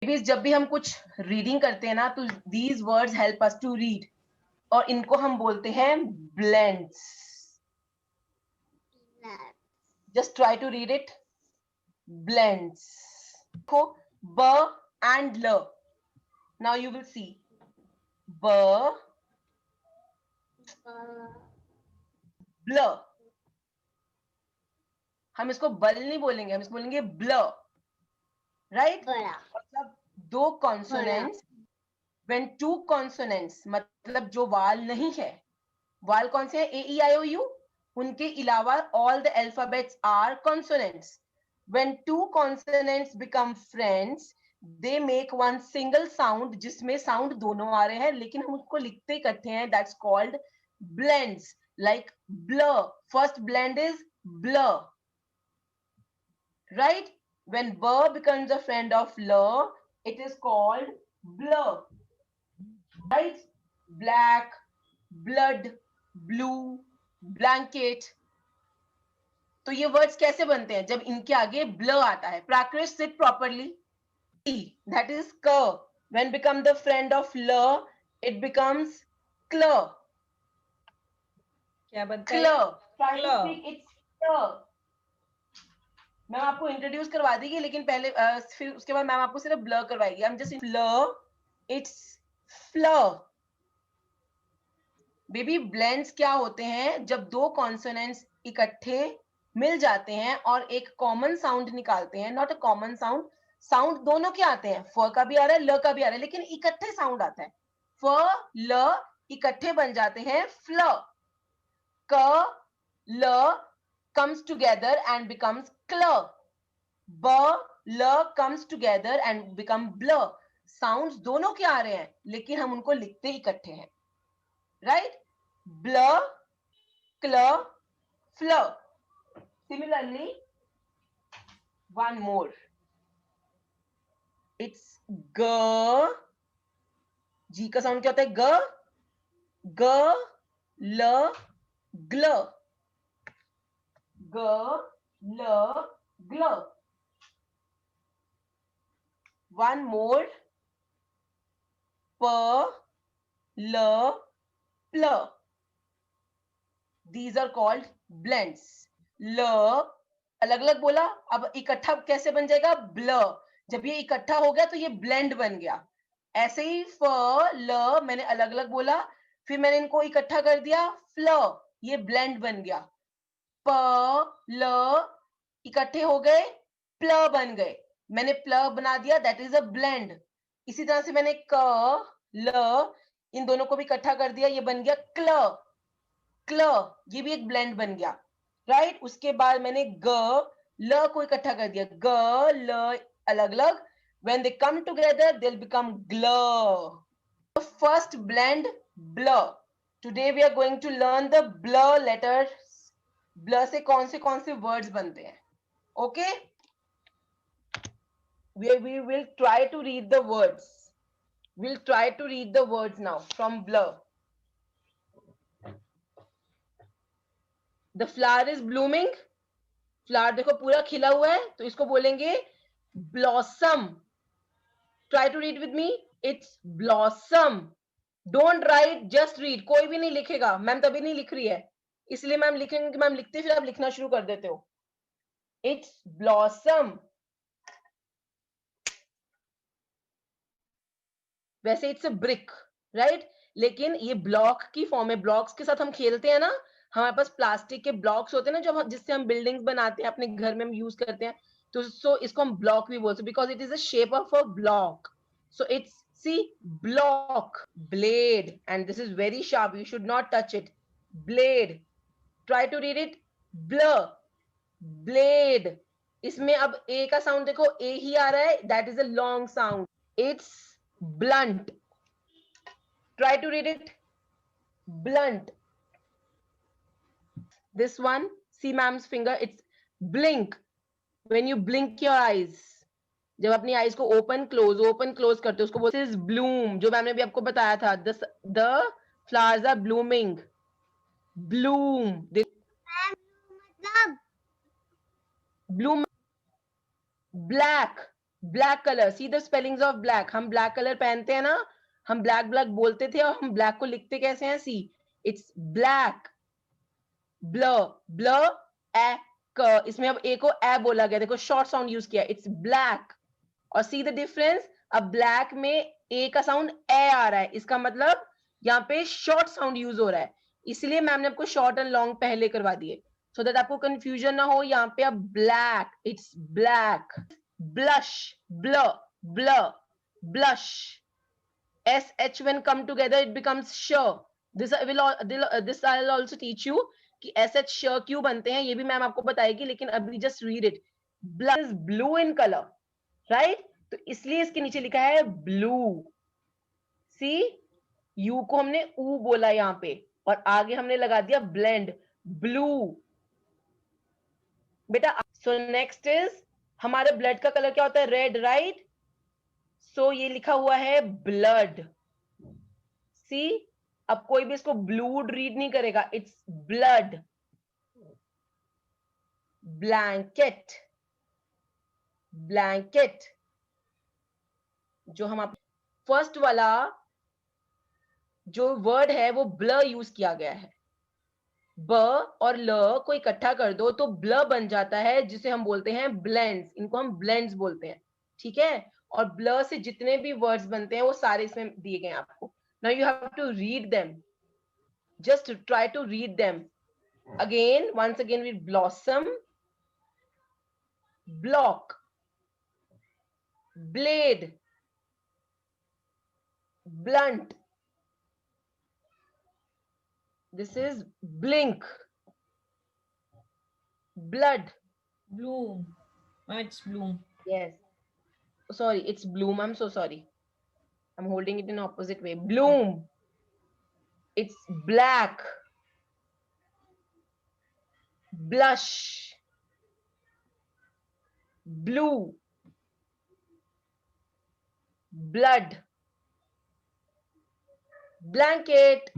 Babies जब भी हम कुछ रीडिंग करते हैं ना तो these words help us to read, और इनको हम बोलते हैं blends. Just try to read it. Blends. देखो ब एंड ल. नाउ यू विल सी ब ब्ल. हम इसको बल नहीं बोलेंगे, हम इसको बोलेंगे ब्ल. राइट. मतलब दो कॉन्सोनेंट्स. व्हेन टू कॉन्सोनेंट्स मतलब जो वाल नहीं है. वाल कौन से है? A E I O U. उनके अलावा all the alphabets are consonants. When two consonants become friends they make one single sound, जिसमें साउंड दोनों आ रहे हैं लेकिन हम उसको लिखते इकट्ठे हैं. That's called blends. लाइक ब्ल. फर्स्ट ब्लेंड इज ब्ल. Right? When B becomes a friend of L, it is called blur. Right? Black, blood, blue, blanket. तो ये वर्ड्स कैसे बनते हैं? जब इनके आगे ब्ल आता है. Prakrish, sit properly. E, that is k. When become the friend of L, it becomes cl. क्या बनता है? Cl. Try to speak. It's cl. Ma'am आपको इंट्रोड्यूस करवा देगी, लेकिन पहले फिर उसके बाद मैम आपको सिर्फ ब्लर करवाएगी. हम just flower. It's flower. Baby blends क्या होते हैं? जब दो कॉन्सोनेंट्स इकट्ठे मिल जाते हैं और एक कॉमन साउंड निकालते हैं. Not a common sound. Sound दोनों के आते हैं. फ का भी आ रहा है, ल का भी आ रहा है, लेकिन इकट्ठे साउंड आता है. फ ल इकट्ठे बन जाते हैं फ्ल. क ल comes together and becomes cl. B, l comes together and become blur. Sounds दोनों के आ रहे हैं लेकिन हम उनको लिखते इकट्ठे हैं. Right? Blur, cl, flur. Similarly, one more. It's g. G का साउंड क्या होता है? ग. ग, ल, ग्ल. ग, ल, ग्ल. One more. P, L, pl. These are called blends. ल अलग अलग बोला, अब इकट्ठा कैसे बन जाएगा? ब्ल. जब ये इकट्ठा हो गया तो ये ब्लेंड बन गया. ऐसे ही फ ल मैंने अलग अलग बोला, फिर मैंने इनको इकट्ठा कर दिया फ्ल. ये ब्लेंड बन गया. प ल इकट्ठे हो गए, प्ल बन गए. मैंने प्ल बना दिया, दैट इज अ ब्लेंड. इसी तरह से मैंने क ल इन दोनों को भी इकट्ठा कर दिया, ये बन गया क्ल. क्ल, ये भी एक ब्लेंड बन गया. राइट. उसके बाद मैंने ग ल को इकट्ठा कर दिया. ग ल अलग अलग. when they come together they'll become glur. The first blend, blur. Today we are going to learn the blur letters. blur से कौन से words बनते हैं. Okay? We will try to read the words. We'll try to read the words now from blur. The flower is blooming. Flower देखो पूरा खिला हुआ है, तो इसको बोलेंगे blossom. Try to read with me. It's blossom. Don't write, just read. कोई भी नहीं लिखेगा. मैम तभी नहीं लिख रही है, इसलिए मैम लिखेंगे कि मैम लिखते फिर आप लिखना शुरू कर देते हो. It's blossom. वैसे इट्स अ ब्रिक. राइट. लेकिन ये ब्लॉक की फॉर्म है. ब्लॉक्स के साथ हम खेलते हैं ना. हमारे पास प्लास्टिक के ब्लॉक्स होते हैं ना, जो जिससे हम बिल्डिंग्स बनाते हैं, अपने घर में हम यूज करते हैं. तो सो इसको हम ब्लॉक भी बोलते हैं because it is a shape of a block. So it's C block. Blade, and this is very sharp, you should not touch it. Blade. Try to read it. Blur. Blade. इसमें अब ए का sound देखो, ए ही आ रहा है, that is a long sound. It's blunt. Try to read it. Blunt. This one, see ma'am's finger, it's blink. When you blink your eyes, जब अपनी eyes को open close करते हो, उसको बोलते हैं ब्लूम. जो मैम ने भी आपको बताया था, the flowers are blooming. Bloom. मतलब bloom. Black. Black colour, see the spellings of black. हम ब्लैक कलर पहनते हैं ना, हम ब्लैक ब्लैक बोलते थे, और हम ब्लैक को लिखते कैसे हैं? सी, इट्स ब्लैक. ब्ल, ब्ल, ए, क. इसमें अब ए को ए बोला गया, देखो शॉर्ट साउंड यूज किया, इट्स ब्लैक. और सी द डिफरेंस, अब ब्लैक में ए का साउंड ए आ रहा है, इसका मतलब यहाँ पे शॉर्ट साउंड यूज हो रहा है, इसलिए मैम ने आपको शॉर्ट एंड लॉन्ग पहले करवा दिए, सो दैट आपको कंफ्यूजन ना हो. यहाँ पे अब ब्लैक, इट्स ब्लैक. ब्लश, ब्ल, ब्ल, blush. sh when come together it becomes sh. This I'll also teach you कि sh sh क्यों बनते हैं, ये भी मैम आपको बताएगी, लेकिन अभी just read it. Blood is blue in color, right? तो इसलिए इसके नीचे लिखा है blue. See, u को हमने u बोला यहाँ पे, और आगे हमने लगा दिया blend, blue. बेटा, so next is हमारे ब्लड का कलर क्या होता है? Red, right? सो ये लिखा हुआ है ब्लड. सी, अब कोई भी इसको ब्लूड रीड नहीं करेगा, इट्स ब्लड. Blanket, blanket. जो हम आप फर्स्ट वाला जो वर्ड है वो ब्ल यूज किया गया है. ब और ल को इकट्ठा कर दो तो ब्ल बन जाता है, जिसे हम बोलते हैं ब्लेंड्स. इनको हम ब्लेंड्स बोलते हैं, ठीक है? और ब्ल से जितने भी वर्ड्स बनते हैं वो सारे इसमें दिए गए हैं आपको. Now you have to read them. Just try to read them. Again, once again, we blossom, block, blade, blunt. This is blink, blood. Bloom. It's bloom. Yes. Sorry, it's bloom. I'm so sorry. I'm holding it in opposite way. Bloom. It's black. Blush. Blue. Blood. Blanket.